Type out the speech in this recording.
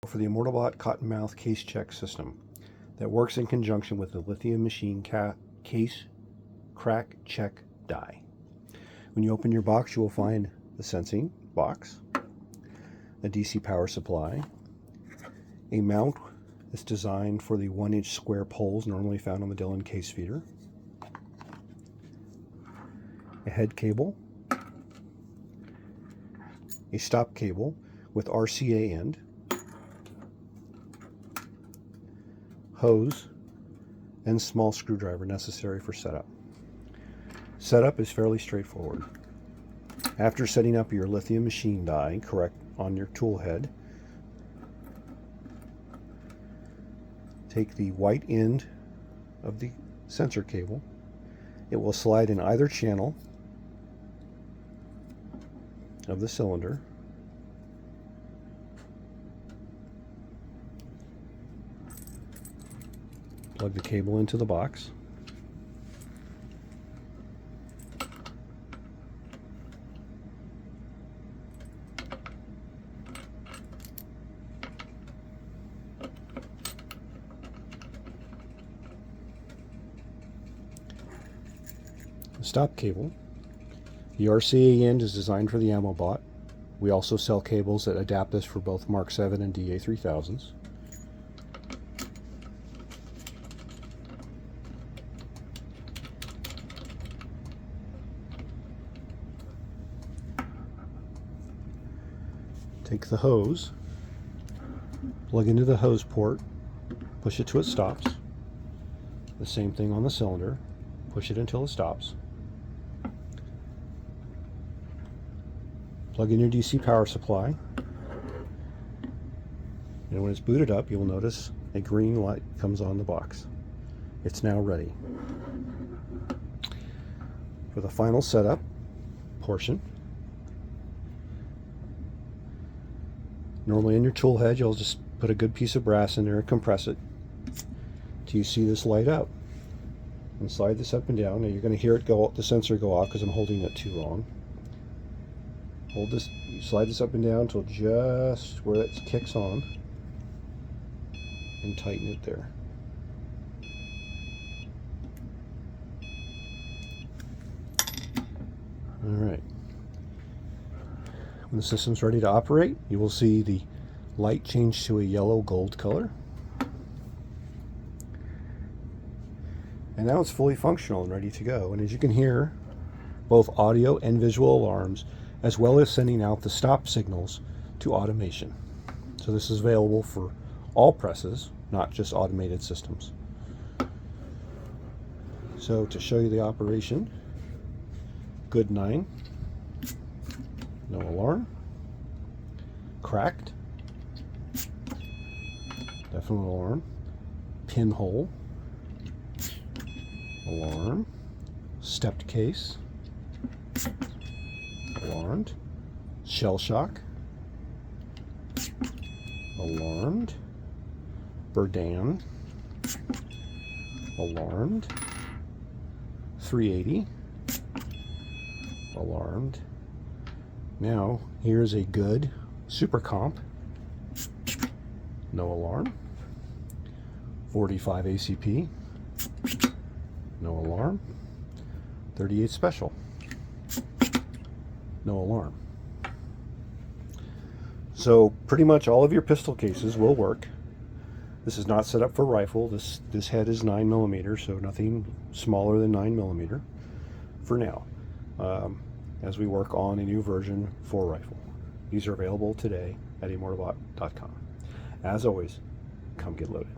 For the Immortobot Cottonmouth Case Check system that works in conjunction with the lithium machine case crack check die. When you open your box, you will find the sensing box, a DC power supply, a mount that's designed for the 1-inch square poles normally found on the Dillon case feeder, a head cable, a stop cable with RCA end, hose, and small screwdriver necessary for setup. Setup is fairly straightforward. After setting up your lithium machine die correct on your tool head, take the white end of the sensor cable. It will slide in either channel of the cylinder. Plug the cable into the box. The stop cable. The RCA end is designed for the Immortobot. We also sell cables that adapt this for both Mark 7 and DA3000s. Take the hose, plug into the hose port, push it till it stops. The same thing on the cylinder, push it until it stops. Plug in your DC power supply, and when it's booted up, you'll notice a green light comes on the box. It's now ready. For the final setup portion, normally in your tool head, you'll just put a good piece of brass in there and compress it till you see this light up. And slide this up and down. Now you're going to hear it go, the sensor go off because I'm holding it too long. Hold this, you slide this up and down until just where it kicks on, and tighten it there. All right. When the system's ready to operate, you will see the light change to a yellow gold color. And now it's fully functional and ready to go. And as you can hear, both audio and visual alarms, as well as sending out the stop signals to automation. So this is available for all presses, not just automated systems. So to show you the operation, good 9. No alarm. Cracked. Definite alarm. Pinhole. Alarm. Stepped case. Alarmed. Shell shock. Alarmed. Berdan. Alarmed. 380. Alarmed. Now, here's a good super comp. No alarm. 45 ACP. No alarm. 38 special. No alarm. So pretty much all of your pistol cases will work. This is not set up for rifle. This head is 9mm, so nothing smaller than 9mm for now. As we work on a new version for rifle. These are available today at Immortobot.com. As always, come get loaded.